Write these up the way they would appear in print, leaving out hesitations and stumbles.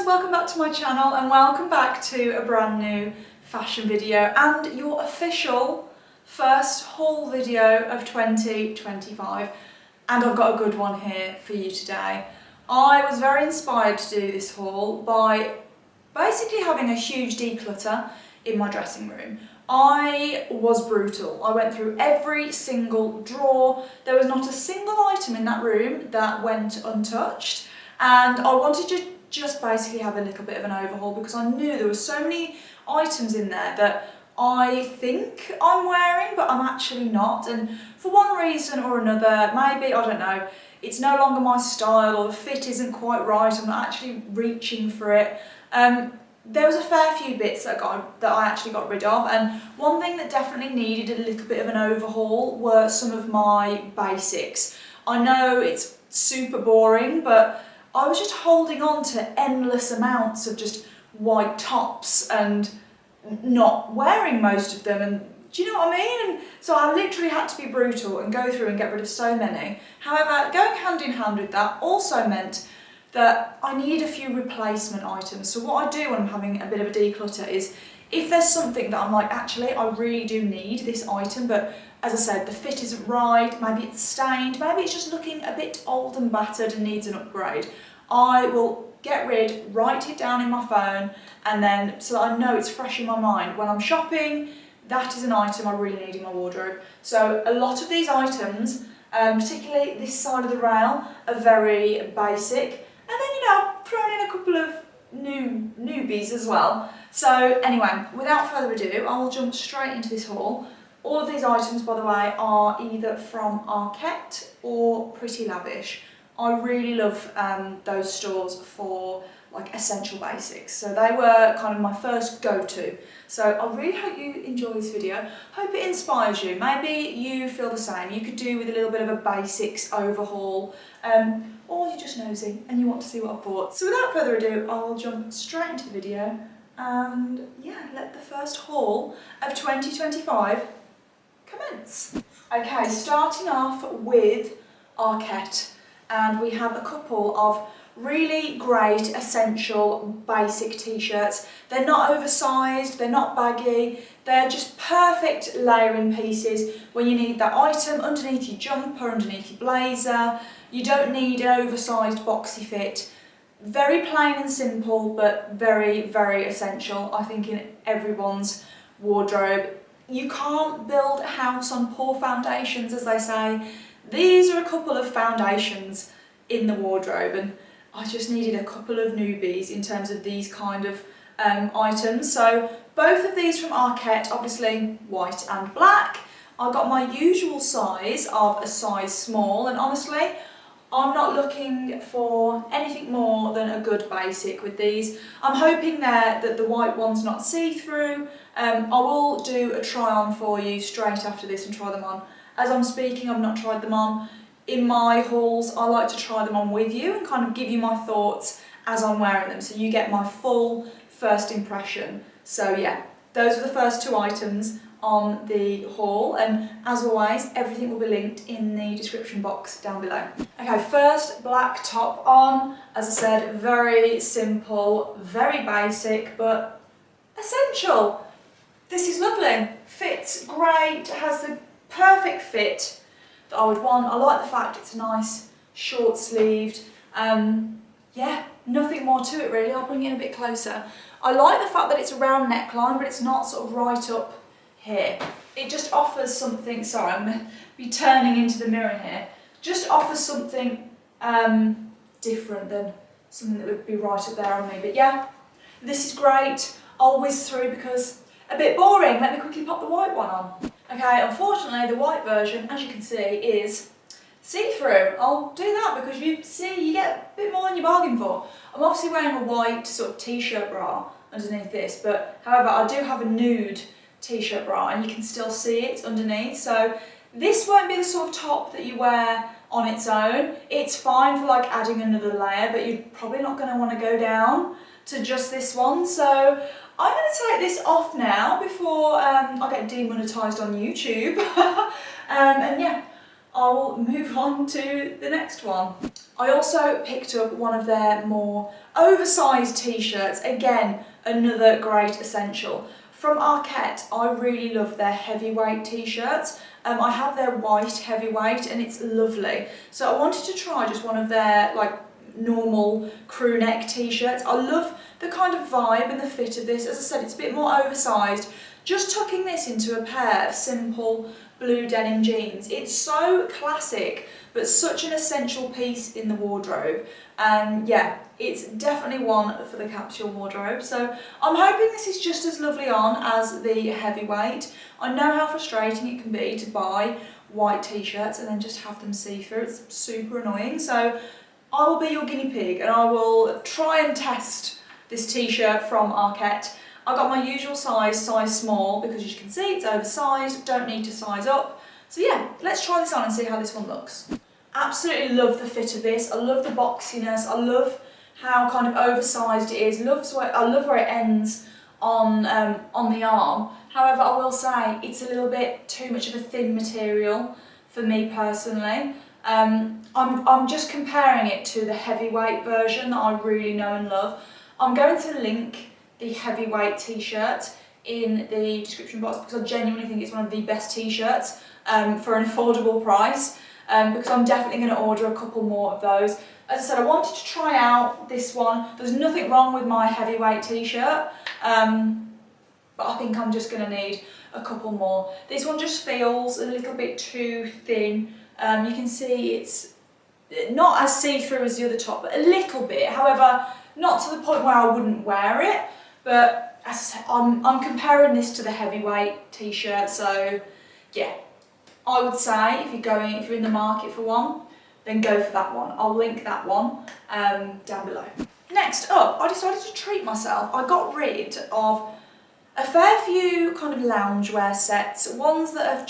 guys, welcome back to my channel and welcome back to a brand new fashion video and your official first haul video of 2025, and I've got a good one here for you today. I was very inspired to do this haul by basically having a huge declutter in my dressing room. I was brutal. I went through every single drawer. There was not a single item in that room that went untouched, and I wanted to just basically have a little bit of an overhaul because I knew there were so many items in there that I think I'm wearing but I'm actually not, and for one reason or another, maybe, I don't know, it's no longer my style or the fit isn't quite right, I'm not actually reaching for it. There was a fair few bits that I actually got rid of, and one thing that definitely needed a little bit of an overhaul were some of my basics. I know it's super boring, but I was just holding on to endless amounts of just white tops and not wearing most of them, and do you know what I mean? And so I literally had to be brutal and go through and get rid of so many. However, going hand in hand with that also meant that I need a few replacement items. So what I do when I'm having a bit of a declutter is, if there's something that I'm like, actually I really do need this item, but as I said, the fit isn't right, maybe it's stained, maybe it's just looking a bit old and battered and needs an upgrade, I will get rid, write it down in my phone, and then so that I know it's fresh in my mind. When I'm shopping, that is an item I really need in my wardrobe. So a lot of these items, particularly this side of the rail, are very basic. And then, you know, thrown in a couple of newbies as well. So anyway, without further ado, I'll jump straight into this haul. All of these items, by the way, are either from Arket or Pretty Lavish. I really love those stores for like essential basics. So they were kind of my first go-to. So I really hope you enjoy this video. Hope it inspires you. Maybe you feel the same. You could do with a little bit of a basics overhaul. Or you're just nosy and you want to see what I bought. So without further ado, I'll jump straight into the video and yeah, let the first haul of 2025 commence. Okay, starting off with Arket, and we have a couple of really great essential basic t-shirts. They're not oversized, they're not baggy, they're just perfect layering pieces when you need that item underneath your jumper, underneath your blazer. You don't need an oversized boxy fit. Very plain and simple, but very, very essential, I think, in everyone's wardrobe. You can't build a house on poor foundations, as they say. These are a couple of foundations in the wardrobe, and I just needed a couple of newbies in terms of these kind of items. So both of these from Arket, obviously white and black. I got my usual size of a size small, and honestly, I'm not looking for anything more than a good basic with these. I'm hoping that the white one's not see-through. I will do a try on for you straight after this and try them on. As I'm speaking, I've not tried them on. In my hauls, I like to try them on with you and kind of give you my thoughts as I'm wearing them, so you get my full first impression. So yeah, those are the first two items on the haul, and as always, everything will be linked in the description box down below. Okay, first black top on. As I said, very simple, very basic, but essential. This is lovely. Fits great, has the perfect fit that I would want. I like the fact it's nice, short sleeved. Yeah, nothing more to it really. I'll bring it in a bit closer. I like the fact that it's a round neckline, but it's not sort of right up here. It just offers something, sorry, I'm going to be turning into the mirror here, just offers something different than something that would be right up there on me. But yeah, this is great. I'll whiz through because a bit boring. Let me quickly pop the white one on. Okay, unfortunately the white version, as you can see, is see-through. I'll do that because you see, you get a bit more than you bargain for. I'm obviously wearing a white sort of t-shirt bra underneath this, but however I do have a nude t-shirt bra and you can still see it underneath. So this won't be the sort of top that you wear on its own. It's fine for like adding another layer, but you're probably not going to want to go down to just this one. So I'm going to take this off now before I get demonetised on YouTube. And yeah, I'll move on to the next one. I also picked up one of their more oversized t-shirts. Again, another great essential. From Arket, I really love their heavyweight t-shirts. I have their white heavyweight and it's lovely. So I wanted to try just one of their like normal crew neck t-shirts. I love the kind of vibe and the fit of this. As I said, it's a bit more oversized. Just tucking this into a pair of simple blue denim jeans. It's so classic, but such an essential piece in the wardrobe. And yeah, it's definitely one for the capsule wardrobe. So I'm hoping this is just as lovely on as the heavyweight. I know how frustrating it can be to buy white t-shirts and then just have them see-through. It's super annoying. So I will be your guinea pig and I will try and test this t-shirt from Arket. I got my usual size small, because as you can see it's oversized, don't need to size up. So yeah, let's try this on and see how this one looks. Absolutely love the fit of this. I love the boxiness. I love how kind of oversized it is. I love where it ends on the arm. However, I will say it's a little bit too much of a thin material for me personally. I'm just comparing it to the heavyweight version that I really know and love. I'm going to link the heavyweight t-shirt in the description box because I genuinely think it's one of the best t-shirts for an affordable price, because I'm definitely going to order a couple more of those. As I said, I wanted to try out this one. There's nothing wrong with my heavyweight t-shirt, but I think I'm just going to need a couple more. This one just feels a little bit too thin. You can see it's not as see-through as the other top, but a little bit. However, not to the point where I wouldn't wear it. But as I said, I'm comparing this to the heavyweight t-shirt, so yeah, I would say if you're in the market for one, then go for that one. I'll link that one down below. Next up, I decided to treat myself. I got rid of a fair few kind of loungewear sets, ones that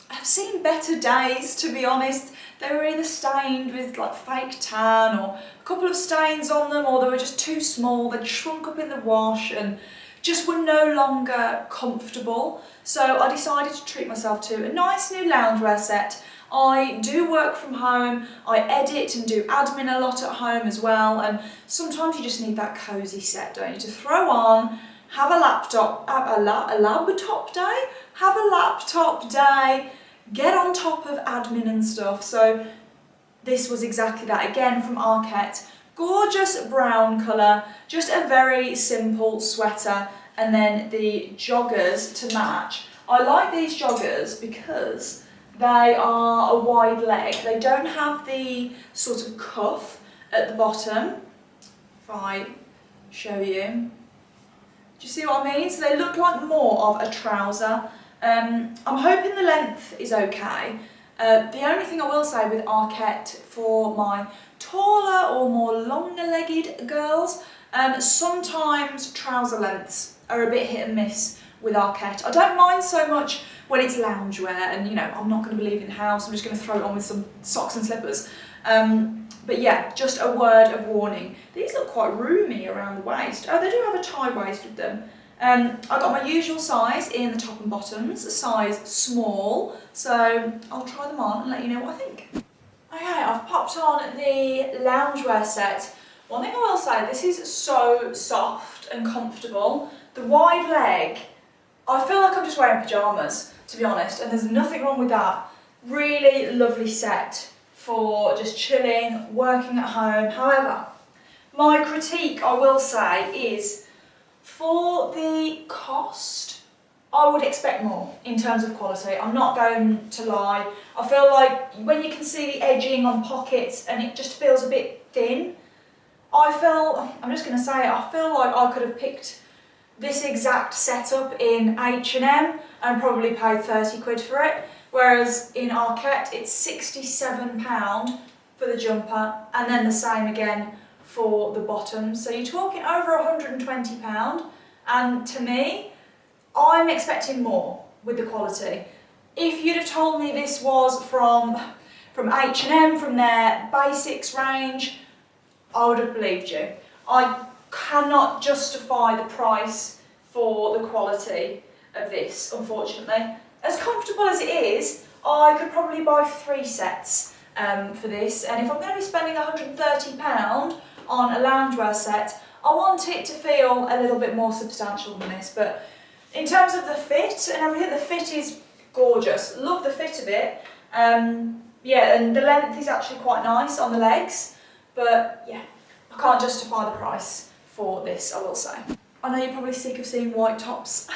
have seen better days, to be honest. They were either stained with like fake tan or a couple of stains on them, or they were just too small, they'd shrunk up in the wash and just were no longer comfortable. So I decided to treat myself to a nice new loungewear set. I do work from home, I edit and do admin a lot at home as well, and sometimes you just need that cosy set, don't you, to throw on, have a laptop day, get on top of admin and stuff. So this was exactly that, again from Arket. Gorgeous brown colour, just a very simple sweater, and then the joggers to match. I like these joggers because they are a wide leg. They don't have the sort of cuff at the bottom. If I show you, do you see what I mean? So they look like more of a trouser. I'm hoping the length is okay. The only thing I will say with Arket for my taller or more longer legged girls, sometimes trouser lengths are a bit hit and miss with Arket. I don't mind so much when it's loungewear and, you know, I'm not going to be leaving the house, I'm just going to throw it on with some socks and slippers. But yeah, just a word of warning. These look quite roomy around the waist. Oh, they do have a tie waist with them. I got my usual size in the top and bottoms, a size small, so I'll try them on and let you know what I think. Okay, I've popped on the loungewear set. One thing I will say, this is so soft and comfortable. The wide leg, I feel like I'm just wearing pyjamas, to be honest, and there's nothing wrong with that. Really lovely set for just chilling, working at home. However, my critique, I will say, is for the cost, I would expect more in terms of quality. I'm not going to lie. I feel like when you can see the edging on pockets and it just feels a bit thin, I'm just going to say it, I feel like I could have picked this exact setup in H&M and probably paid 30 quid for it, whereas in Arket it's £67 for the jumper and then the same again for the bottoms. So you're talking over £120, and to me, I'm expecting more with the quality. If you'd have told me this was from H&M, from their basics range, I would have believed you. I cannot justify the price for the quality of this, unfortunately. As comfortable as it is, I could probably buy 3 sets for this, and if I'm going to be spending £130 on a loungewear set, I want it to feel a little bit more substantial than this. But in terms of the fit and everything, the fit is gorgeous. Love the fit of it. Yeah, and the length is actually quite nice on the legs, but yeah, I can't justify the price for this, I will say. I know you're probably sick of seeing white tops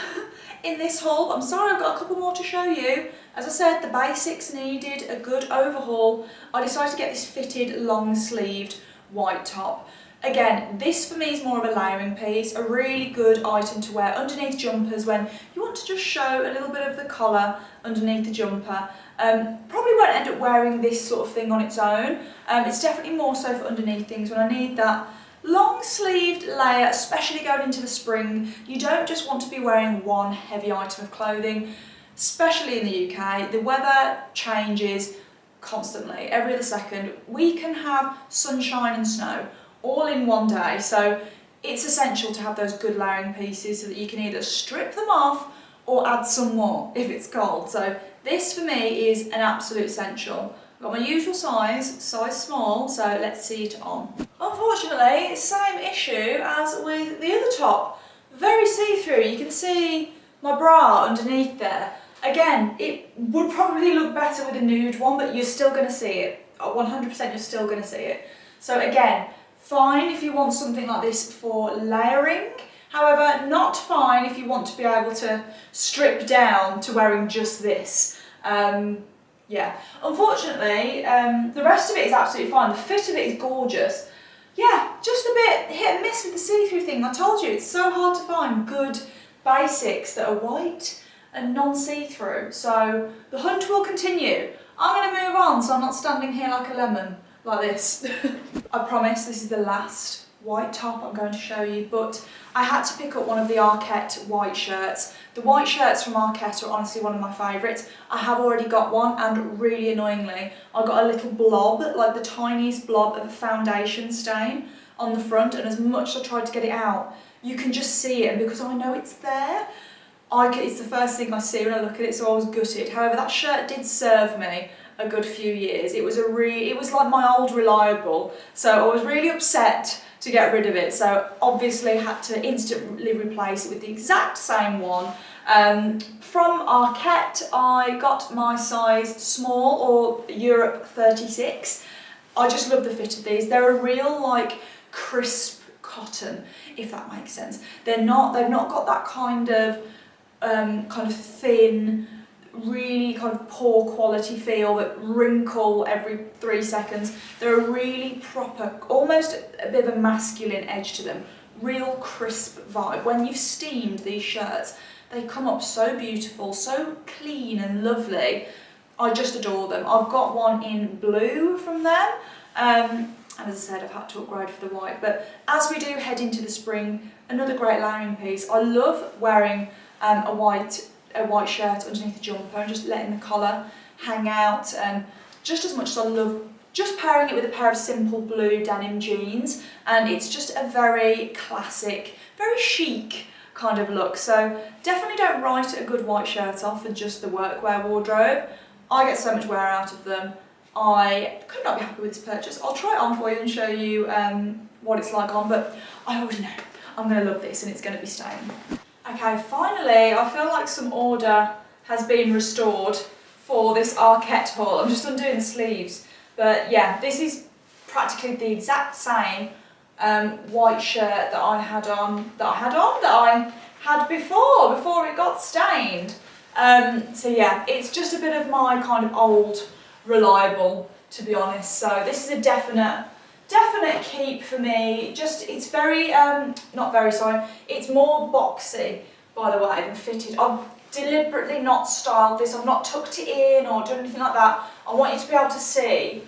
in this haul. I'm sorry, I've got a couple more to show you. As I said, the basics needed a good overhaul. I decided to get this fitted, long-sleeved white top. Again, this for me is more of a layering piece, a really good item to wear underneath jumpers when you want to just show a little bit of the collar underneath the jumper. Probably won't end up wearing this sort of thing on its own. It's definitely more so for underneath things when I need that long-sleeved layer, especially going into the spring. You don't just want to be wearing one heavy item of clothing, especially in the UK. The weather changes constantly, every other second. We can have sunshine and snow all in one day, so it's essential to have those good layering pieces so that you can either strip them off or add some more if it's cold. So this for me is an absolute essential. I've got my usual size small, so let's see it on. Unfortunately, it's the same issue as with the other top. Very see-through, you can see my bra underneath there. Again, it would probably look better with a nude one, but you're still going to see it. 100% you're still going to see it. So again, fine if you want something like this for layering. However, not fine if you want to be able to strip down to wearing just this. Yeah, unfortunately, the rest of it is absolutely fine. The fit of it is gorgeous. Yeah, just a bit hit and miss with the see-through thing. I told you, it's so hard to find good basics that are white and non-see-through. So the hunt will continue. I'm going to move on so I'm not standing here like a lemon, like this. I promise this is the last white top I'm going to show you, but I had to pick up one of the Arket white shirts. The white shirts from Arket are honestly one of my favourites. I have already got one, and really annoyingly, I got a little blob, like the tiniest blob of a foundation stain on the front, and as much as I tried to get it out, you can just see it, and because I know it's there, it's the first thing I see when I look at it, so I was gutted. However, that shirt did serve me a good few years. It was like my old reliable, so I was really upset to get rid of it, so obviously had to instantly replace it with the exact same one. From Arket, I got my size small, or Europe 36. I just love the fit of these. They're a real like crisp cotton, if that makes sense. They've not got that kind of thin, really kind of poor quality feel that wrinkle every 3 seconds. They're a really proper, almost a bit of a masculine edge to them, real crisp vibe. When you've steamed these shirts, they come up so beautiful, so clean and lovely. I just adore them. I've got one in blue from them, and as I said, I've had to upgrade for the white. But as we do head into the spring, another great layering piece. I love wearing a white shirt underneath the jumper and just letting the collar hang out, and just as much as I love just pairing it with a pair of simple blue denim jeans, and it's just a very classic, very chic kind of look. So definitely don't write a good white shirt off for just the workwear wardrobe. I get so much wear out of them. I could not be happy with this purchase. I'll try it on for you and show you what it's like on, but I already know I'm going to love this and it's going to be staying. Okay, finally, I feel like some order has been restored for this Arket haul. I'm just undoing the sleeves, but yeah, this is practically the exact same white shirt that I had before it got stained. So yeah, it's just a bit of my kind of old reliable, to be honest. So this is a definite keep for me. Just, it's very, it's more boxy, by the way, than fitted. I've deliberately not styled this. I've not tucked it in or done anything like that. I want you to be able to see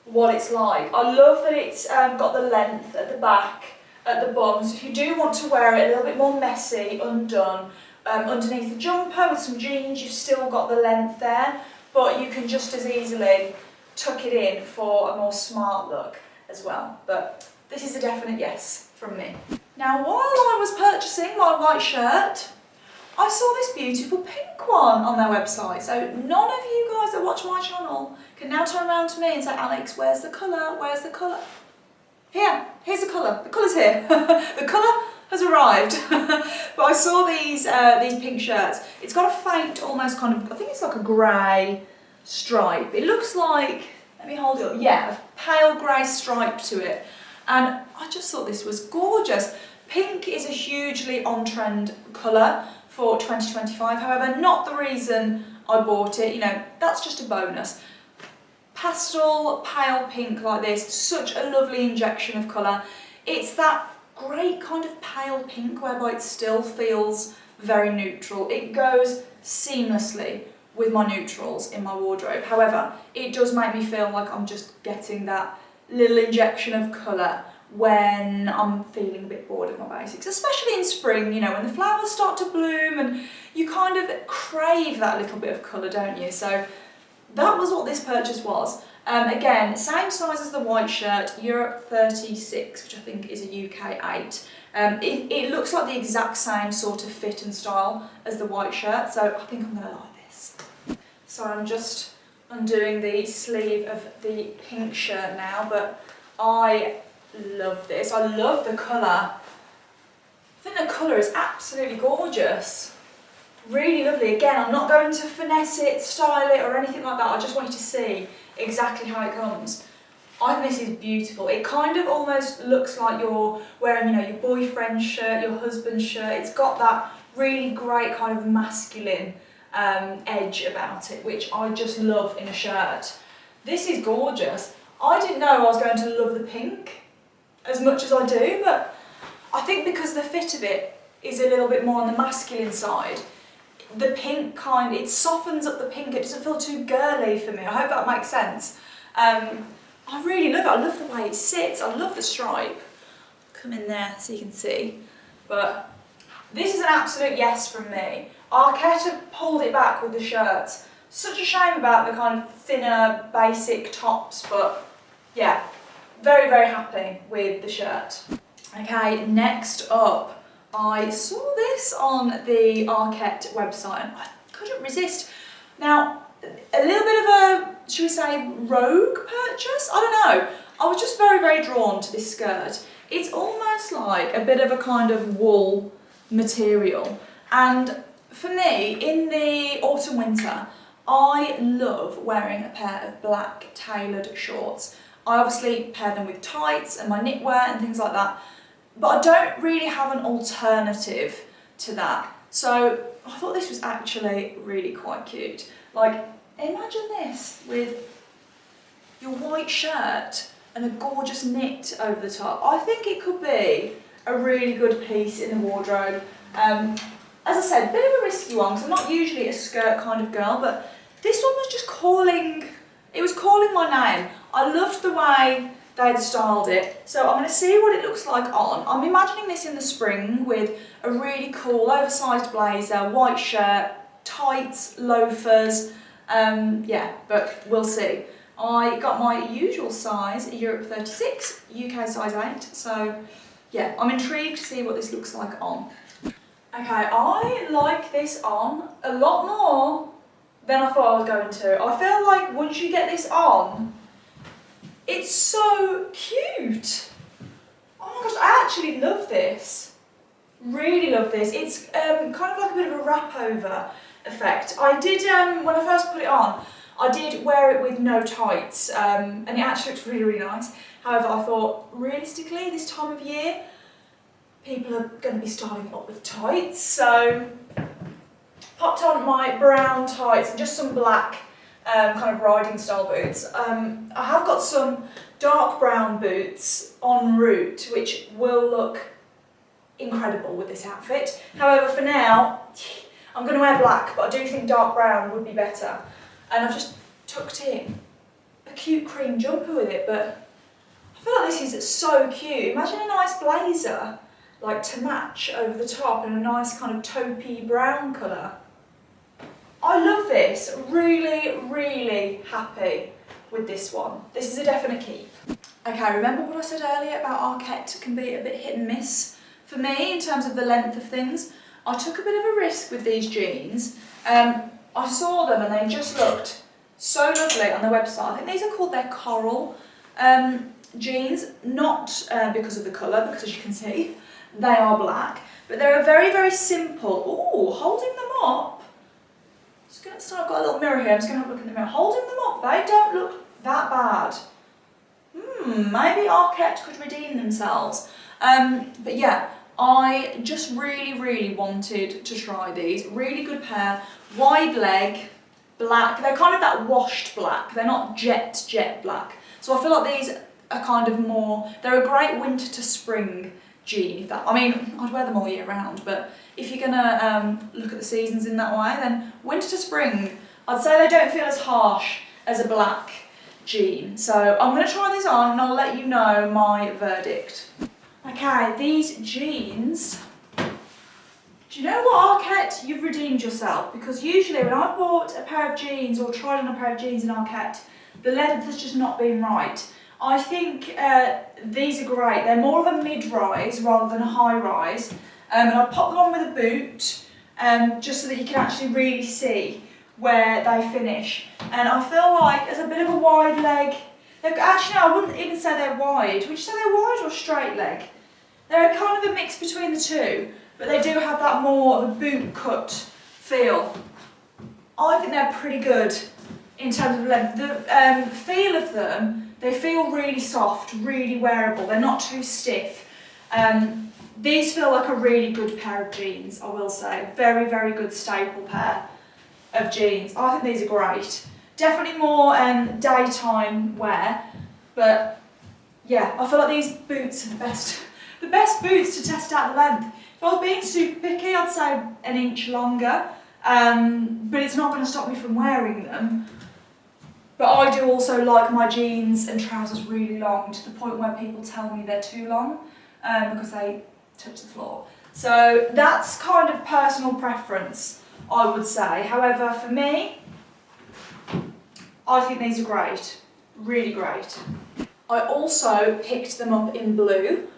what it's like. I love that it's got the length at the back, at the bum, so if you do want to wear it a little bit more messy, undone, underneath the jumper with some jeans, you've still got the length there, but you can just as easily tuck it in for a more smart look as well. But this is a definite yes from me. Now, while I was purchasing my white shirt, I I saw this beautiful pink one on their website. So none of you guys that watch my channel can now turn around to me and say, Alex, where's the colour? Where's the colour? Here's the colour. The colour's here. The colour has arrived. But I saw these pink shirts. It's got a faint, almost kind of, I think it's like a grey stripe. It looks like, let me hold it up, yeah, a pale grey stripe to it. And I just thought this was gorgeous. Pink is a hugely on-trend colour for 2025, however, not the reason I bought it, you know, that's just a bonus. Pastel, pale pink like this, such a lovely injection of colour. It's that great kind of pale pink whereby it still feels very neutral. It goes seamlessly with my neutrals in my wardrobe. However, it does make me feel like I'm just getting that little injection of colour when I'm feeling a bit bored of my basics, especially in spring, you know, when the flowers start to bloom and you kind of crave that little bit of colour, don't you? So that was what this purchase was. Again, same size as the white shirt, Europe 36, which I think is a UK 8. It looks like the exact same sort of fit and style as the white shirt, so I think I'm going to like this. So I'm just undoing the sleeve of the pink shirt now, but I love this. I love the colour. I think the colour is absolutely gorgeous. Really lovely. Again, I'm not going to finesse it, style it or anything like that. I just want you to see exactly how it comes. I think this is beautiful. It kind of almost looks like you're wearing, you know, your boyfriend's shirt, your husband's shirt. It's got that really great kind of masculine edge about it, which I just love in a shirt. This is gorgeous. I didn't know I was going to love the pink as much as I do, but I think because the fit of it is a little bit more on the masculine side, the pink kind, it softens up the pink, it doesn't feel too girly for me. I hope that makes sense. I really love it. I love the way it sits. I love the stripe. Come in there so you can see. But this is an absolute yes from me. Arket have pulled it back with the shirts. Such a shame about the kind of thinner, basic tops, but yeah, very, very happy with the shirt. Okay, next up, I saw this on the Arket website and I couldn't resist. Now, a little bit of a, should we say, rogue purchase? I don't know. I was just very, very drawn to this skirt. It's almost like a bit of a kind of wool material. And for me, in the autumn winter, I love wearing a pair of black tailored shorts. I obviously pair them with tights and my knitwear and things like that, but I don't really have an alternative to that. So I thought this was actually really quite cute. Like, imagine this with your white shirt and a gorgeous knit over the top. I think it could be a really good piece in the wardrobe. As I said, a bit of a risky one because I'm not usually a skirt kind of girl, but this one was just calling, it was calling my name. I loved the way they'd styled it. So I'm going to see what it looks like on. I'm imagining this in the spring with a really cool oversized blazer, white shirt, tights, loafers. Yeah, but we'll see. I got my usual size, Europe 36, UK size 8. So yeah, I'm intrigued to see what this looks like on. Okay, I like this on a lot more than I thought I was going to. I feel like once you get this on, it's so cute. Oh my gosh, I actually love this. Really love this. It's kind of like a bit of a wrap over effect. I did, when I first put it on, I did wear it with no tights and it actually looks really, really nice. However, I thought realistically this time of year, people are going to be styling up with tights. So popped on my brown tights and just some black kind of riding style boots. I have got some dark brown boots en route, which will look incredible with this outfit. However, for now, I'm going to wear black, but I do think dark brown would be better. And I've just tucked in a cute cream jumper with it, but I feel like this is so cute. Imagine a nice blazer, like to match over the top in a nice kind of taupey brown colour. I love this. Really, really happy with this one. This is a definite keep. Okay, remember what I said earlier about Arket can be a bit hit and miss for me in terms of the length of things? I took a bit of a risk with these jeans. I saw them and they just looked so lovely on the website. I think these are called their coral jeans, not because of the colour, because as you can see, they are black. But they're a very, very simple, ooh, holding them up. Just gonna, so I've got a little mirror here, I'm just going to have a look in the mirror. Holding them up, they don't look that bad. Maybe Arket could redeem themselves. But yeah, I just really, really wanted to try these. Really good pair, wide leg, black. They're kind of that washed black. They're not jet black. So I feel like these are kind of more, they're a great winter to spring jean. I mean, I'd wear them all year round, but if you're gonna look at the seasons in that way, then winter to spring, I'd say they don't feel as harsh as a black jean. So I'm going to try these on and I'll let you know my verdict. Okay, these jeans, do you know what, Arket? You've redeemed yourself, because usually when I've bought a pair of jeans or tried on a pair of jeans in Arket, the length has just not been right. I think these are great. They're more of a mid-rise rather than a high-rise. And I'll pop them on with a boot just so that you can actually really see where they finish. And I feel like as a bit of a wide leg, actually no, I wouldn't even say they're wide. Would you say they're wide or straight leg? They're kind of a mix between the two, but they do have that more of a boot cut feel. I think they're pretty good in terms of length. The feel of them, they feel really soft, really wearable. They're not too stiff. These feel like a really good pair of jeans, I will say. Very, very good staple pair of jeans. I think these are great. Definitely more daytime wear, but yeah, I feel like these boots are the best boots to test out the length. If I was being super picky, I'd say an inch longer, but it's not going to stop me from wearing them. But I do also like my jeans and trousers really long, to the point where people tell me they're too long because they touch the floor. So that's kind of personal preference, I would say. However, for me, I think these are great, really great. I also picked them up in blue,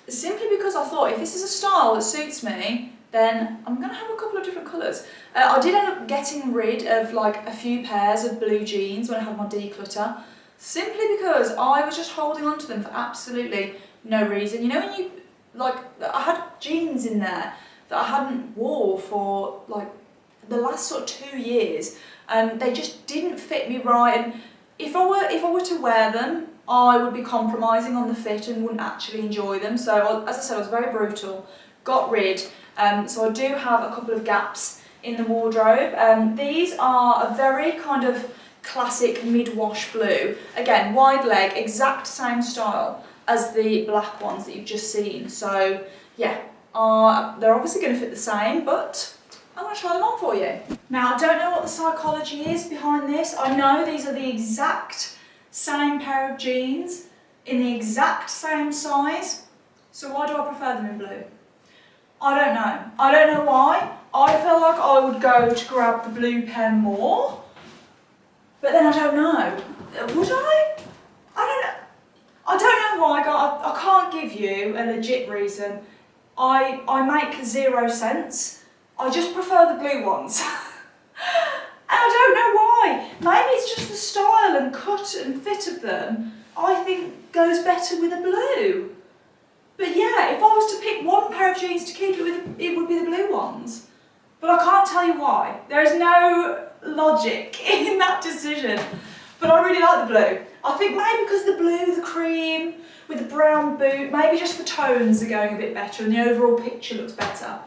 simply because I thought if this is a style that suits me, then I'm going to have a couple of different colours. I did end up getting rid of like a few pairs of blue jeans when I had my declutter, simply because I was just holding on to them for absolutely no reason. You know, when you, like, I had jeans in there that I hadn't wore for like the last sort of 2 years, and they just didn't fit me right. And if I were to wear them, I would be compromising on the fit and wouldn't actually enjoy them. So as I said, I was very brutal, got rid. So I do have a couple of gaps in the wardrobe. These are a very kind of classic mid-wash blue. Again, wide leg, exact same style as the black ones that you've just seen. So yeah, they're obviously going to fit the same, but I'm going to try them on for you. Now, I don't know what the psychology is behind this. I know these are the exact same pair of jeans in the exact same size. So why do I prefer them in blue? I don't know. I don't know why. I feel like I would go to grab the blue pair more, but then I don't know. Would I? I don't know. I don't know why. I can't give you a legit reason. I make 0 sense. I just prefer the blue ones. And I don't know why. Maybe it's just the style and cut and fit of them, I think goes better with a blue. But yeah, if I was to pick one pair of jeans to keep it with, it would be the blue ones. But I can't tell you why. There is no logic in that decision. But I really like the blue. I think maybe because the blue, the cream, with the brown boot, maybe just the tones are going a bit better and the overall picture looks better.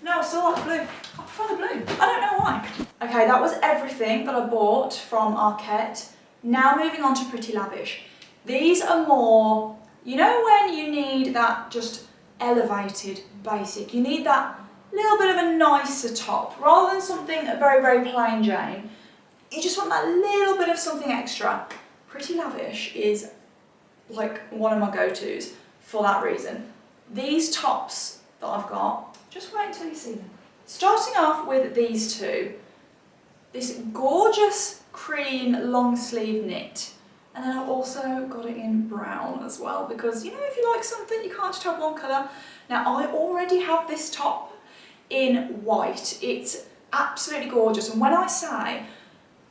No, I still like the blue. I prefer the blue. I don't know why. Okay, that was everything that I bought from Arket. Now moving on to Pretty Lavish. These are more, you know when you need that just elevated basic, you need that little bit of a nicer top, rather than something very, very plain Jane. You just want that little bit of something extra. Pretty Lavish is like one of my go-tos for that reason. These tops that I've got, just wait until you see them. Starting off with these two. This gorgeous cream long sleeve knit. And then I've also got it in brown as well, because you know, if you like something, you can't just have one colour. Now I already have this top in white. It's absolutely gorgeous, and when I say,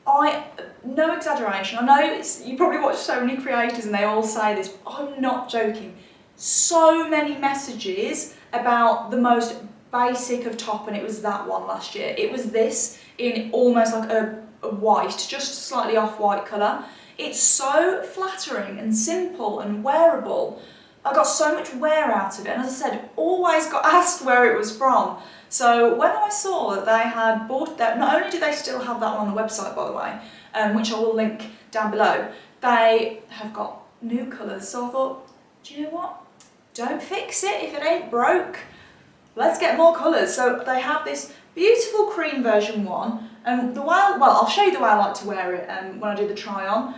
no exaggeration, I know you probably watch so many creators and they all say this, but I'm not joking. So many messages about the most basic of top, and it was that one last year. It was this in almost like a white, just slightly off-white colour. It's so flattering and simple and wearable. I got so much wear out of it, and as I said, always got asked where it was from. So when I saw that they had bought that, not only do they still have that one on the website, by the way, which I will link down below, they have got new colours. So I thought, do you know what? Don't fix it if it ain't broke. Let's get more colours. So they have this beautiful cream version one, and I'll show you the way I like to wear it when I do the try on.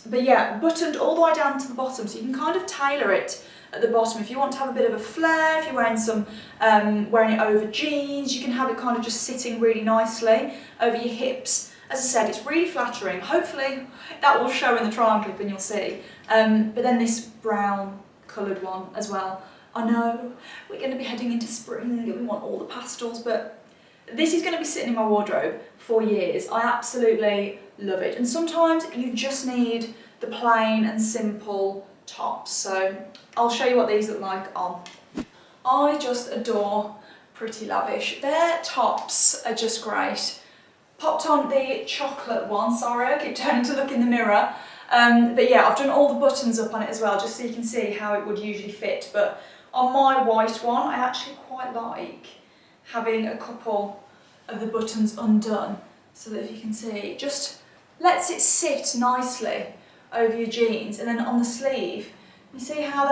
But yeah, buttoned all the way down to the bottom, so you can kind of tailor it at the bottom. If you want to have a bit of a flare, if you're wearing wearing it over jeans, you can have it kind of just sitting really nicely over your hips. As I said, it's really flattering. Hopefully that will show in the try on clip and you'll see. But then this brown coloured one as well. I know we're going to be heading into spring and we want all the pastels, but this is going to be sitting in my wardrobe for years. I absolutely love it, and sometimes you just need the plain and simple tops. So I'll show you what these look like on. I just adore Pretty Lavish. Their tops are just great. Popped on the chocolate one, sorry I keep turning to look in the mirror. But yeah, I've done all the buttons up on it as well, just so you can see how it would usually fit. But on my white one, I actually quite like having a couple of the buttons undone, so that if you can see, it just lets it sit nicely over your jeans. And then on the sleeve, you see how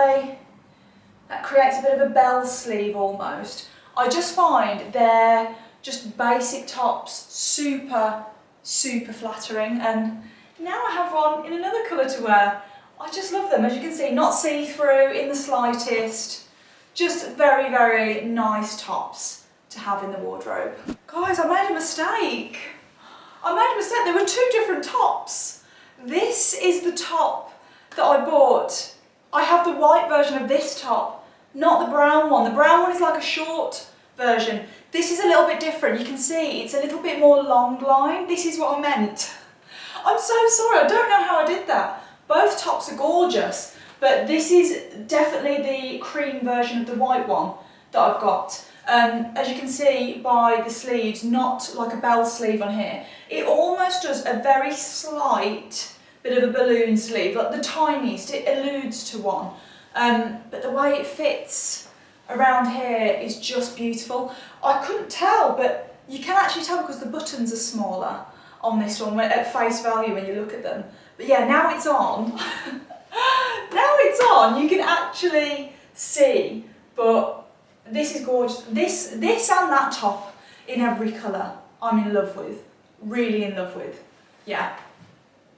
that creates a bit of a bell sleeve almost. I just find they're just basic tops super, super flattering, and now I have one in another colour to wear. I just love them. As you can see, not see-through in the slightest. Just very, very nice tops to have in the wardrobe. Guys, I made a mistake. There were two different tops. This is the top that I bought. I have the white version of this top, not the brown one. The brown one is like a short version. This is a little bit different. You can see it's a little bit more long line. This is what I meant. I'm so sorry, I don't know how I did that. Both tops are gorgeous, but this is definitely the cream version of the white one that I've got. As you can see by the sleeves, not like a bell sleeve on here. It almost does a very slight bit of a balloon sleeve, like the tiniest, it alludes to one. But the way it fits around here is just beautiful. I couldn't tell, but you can actually tell because the buttons are smaller on this one at face value when you look at them. But yeah, now it's on. Now it's on, you can actually see, but this is gorgeous. This and that top in every colour I'm in love with, really in love with. Yeah,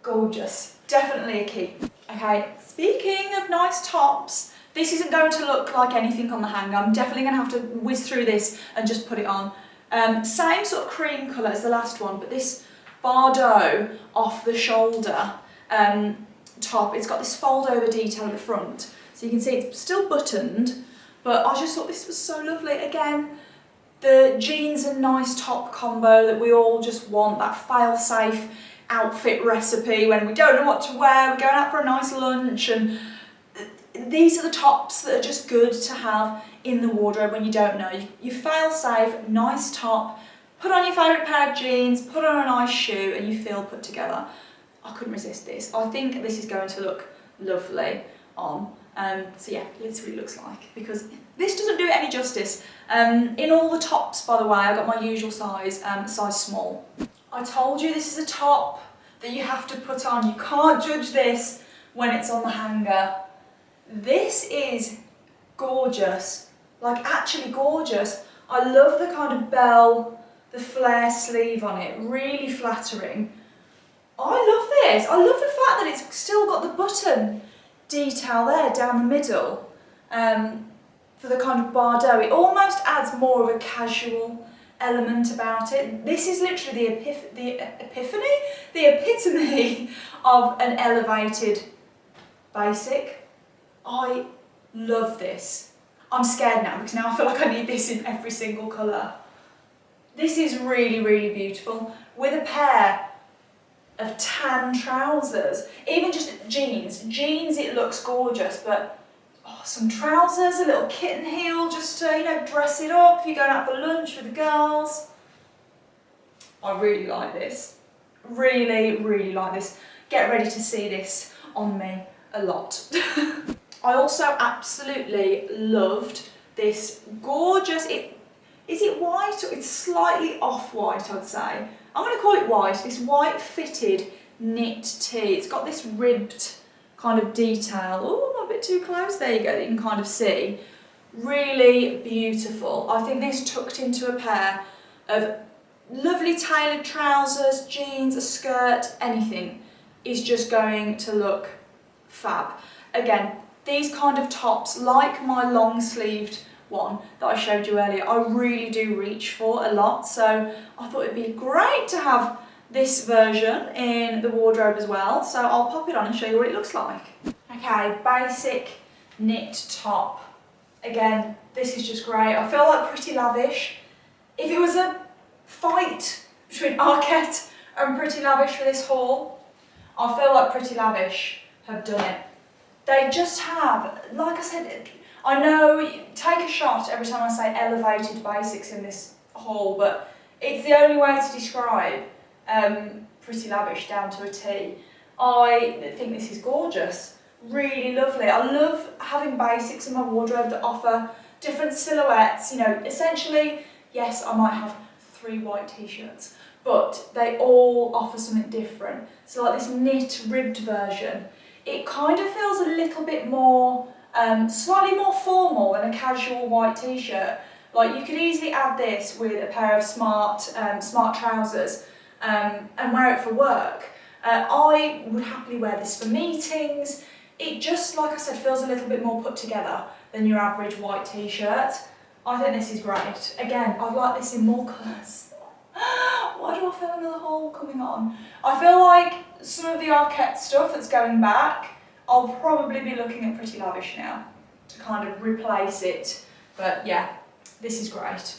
gorgeous, definitely a keep. Okay, speaking of nice tops, this isn't going to look like anything on the hanger. I'm definitely going to have to whiz through this and just put it on. Same sort of cream colour as the last one, but this Bardot off the shoulder top, it's got this fold over detail at the front, so you can see it's still buttoned, but I just thought this was so lovely. Again, the jeans and nice top combo that we all just want, that fail-safe outfit recipe when we don't know what to wear, we're going out for a nice lunch, and these are the tops that are just good to have in the wardrobe when you don't know. You fail-safe, nice top, put on your favourite pair of jeans, put on a nice shoe, and you feel put together. I couldn't resist this. I think this is going to look lovely on. So yeah, let's see what it looks like, because this doesn't do it any justice. In all the tops, by the way, I got my usual size, size small. I told you this is a top that you have to put on. You can't judge this when it's on the hanger. This is gorgeous, like actually gorgeous. I love the kind of bell, the flare sleeve on it, really flattering. I love this. I love the fact that it's still got the button detail there down the middle for the kind of Bardot. It almost adds more of a casual element about it. This is literally the epitome of an elevated basic. I love this. I'm scared now because now I feel like I need this in every single colour. This is really, really beautiful with a pair of tan trousers. Even just jeans. Jeans, it looks gorgeous, but some trousers, a little kitten heel just to, you know, dress it up if you're going out for lunch with the girls. I really like this. Really, really like this. Get ready to see this on me a lot. I also absolutely loved this gorgeous, is it white? It's slightly off-white, I'd say. I'm going to call it white. This white fitted knit tee. It's got this ribbed kind of detail. Oh, not a bit too close. There you go, you can kind of see. Really beautiful. I think this tucked into a pair of lovely tailored trousers, jeans, a skirt, anything is just going to look fab. Again, these kind of tops, like my long sleeved one that I showed you earlier, I really do reach for a lot, so I thought it'd be great to have this version in the wardrobe as well, so I'll pop it on and show you what it looks like. Okay, basic knit top. Again, this is just great. I feel like Pretty Lavish. If it was a fight between Arket and Pretty Lavish for this haul, I feel like Pretty Lavish have done it. They just have, like I said, I know, take a shot every time I say elevated basics in this haul, but it's the only way to describe Pretty Lavish down to a T. I think this is gorgeous, really lovely. I love having basics in my wardrobe that offer different silhouettes. You know, essentially, yes, I might have 3 white t-shirts, but they all offer something different. So like this knit ribbed version, it kind of feels a little bit more slightly more formal than a casual white t-shirt. Like you could easily add this with a pair of smart trousers and wear it for work. I would happily wear this for meetings. It just, like I said, feels a little bit more put together than your average white t-shirt. I think this is great. Again, I'd like this in more colours. Why do I feel another haul coming on? I feel like some of the Arket stuff that's going back, I'll probably be looking at Pretty Lavish now to kind of replace it. But yeah, this is great.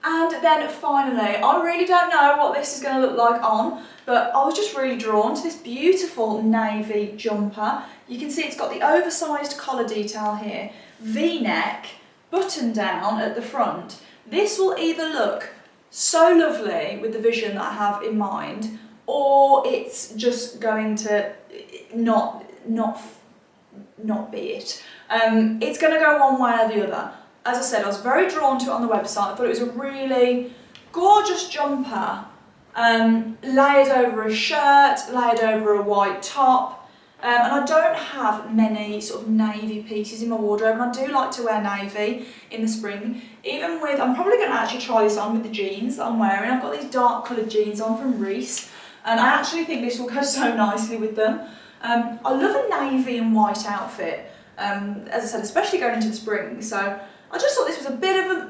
And then finally, I really don't know what this is going to look like on, but I was just really drawn to this beautiful navy jumper. You can see it's got the oversized collar detail here, V-neck, button down at the front. This will either look so lovely with the vision that I have in mind, or it's just going to not be it. It's going to go one way or the other. As I said, I was very drawn to it on the website. I thought it was a really gorgeous jumper, layered over a shirt, layered over a white top. And I don't have many sort of navy pieces in my wardrobe, and I do like to wear navy in the spring. Even with, I'm probably going to actually try this on with the jeans that I'm wearing. I've got these dark coloured jeans on from Reese, and I actually think this will go so nicely with them. I love a navy and white outfit, as I said, especially going into the spring. So I just thought this was a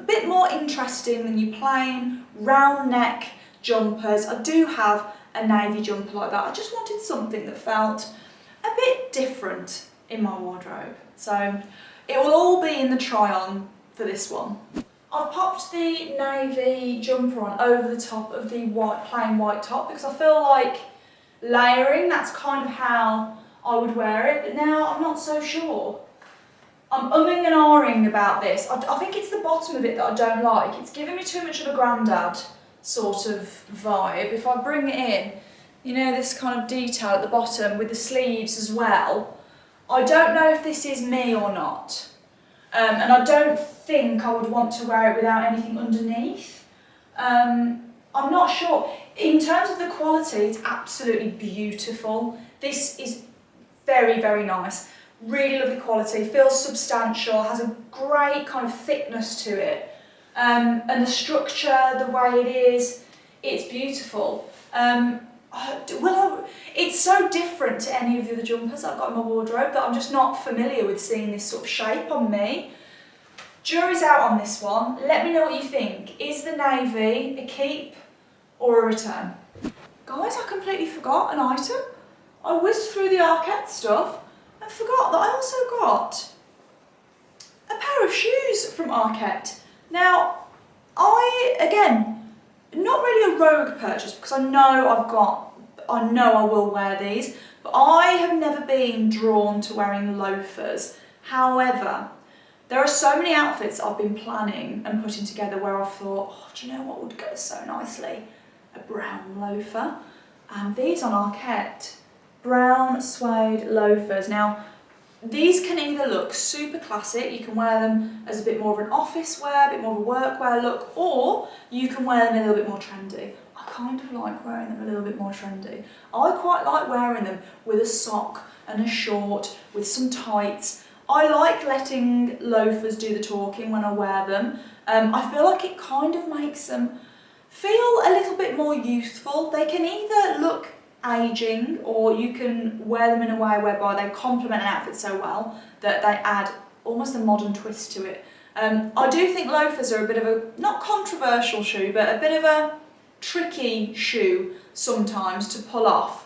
bit more interesting than your plain round neck jumpers. I do have a navy jumper like that. I just wanted something that felt a bit different in my wardrobe. So it will all be in the try on for this one. I've popped the navy jumper on over the top of the plain white top because I feel like layering, that's kind of how I would wear it, but now I'm not so sure. I'm umming and ahhing about this. I think it's the bottom of it that I don't like. It's giving me too much of a grandad sort of vibe. If I bring it in, you know, this kind of detail at the bottom with the sleeves as well, I don't know if this is me or not. And I don't think I would want to wear it without anything underneath. I'm not sure. In terms of the quality, it's absolutely beautiful. This is very, very nice. Really lovely quality, feels substantial, has a great kind of thickness to it. And the structure, the way it is, it's beautiful. It's so different to any of the other jumpers I've got in my wardrobe that I'm just not familiar with seeing this sort of shape on me. Jury's out on this one. Let me know what you think. Is the navy a keep or a return? Guys, I completely forgot an item. I whizzed through the Arket stuff and forgot that I also got a pair of shoes from Arket. Now, again, not really a rogue purchase because I know I will wear these, but I have never been drawn to wearing loafers. However, there are so many outfits I've been planning and putting together where I've thought, oh, do you know what would go so nicely? A brown loafer. And these on Arket, brown suede loafers. Now, these can either look super classic, you can wear them as a bit more of an office wear, a bit more of a workwear look, or you can wear them a little bit more trendy. I kind of like wearing them a little bit more trendy. I quite like wearing them with a sock and a short, with some tights. I like letting loafers do the talking when I wear them. I feel like it kind of makes them feel a little bit more youthful. They can either look aging, or you can wear them in a way whereby they complement an outfit so well that they add almost a modern twist to it. I do think loafers are a bit of a, not controversial shoe, but a bit of a tricky shoe sometimes to pull off.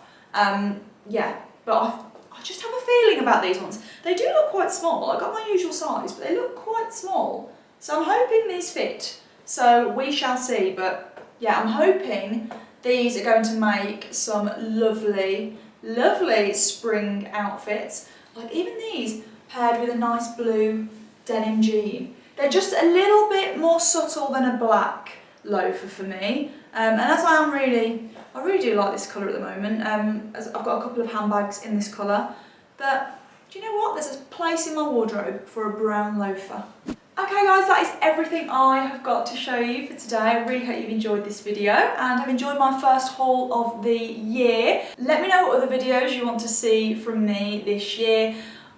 Yeah, but I just have a feeling about these ones. They do look quite small. I got my usual size, but they look quite small. So I'm hoping these fit. So we shall see, but yeah, I'm hoping these are going to make some lovely, lovely spring outfits. Like even these paired with a nice blue denim jean. They're just a little bit more subtle than a black loafer for me. And as I really do like this colour at the moment. As I've got a couple of handbags in this colour. But do you know what? There's a place in my wardrobe for a brown loafer. Okay guys, that is everything I have got to show you for today. I really hope you've enjoyed this video and have enjoyed my first haul of the year. Let me know what other videos you want to see from me this year.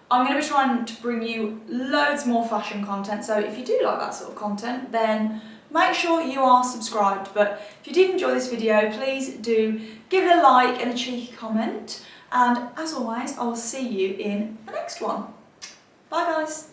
I'm going to be trying to bring you loads more fashion content, so if you do like that sort of content, then make sure you are subscribed. But if you did enjoy this video, please do give it a like and a cheeky comment. And as always, I will see you in the next one. Bye guys.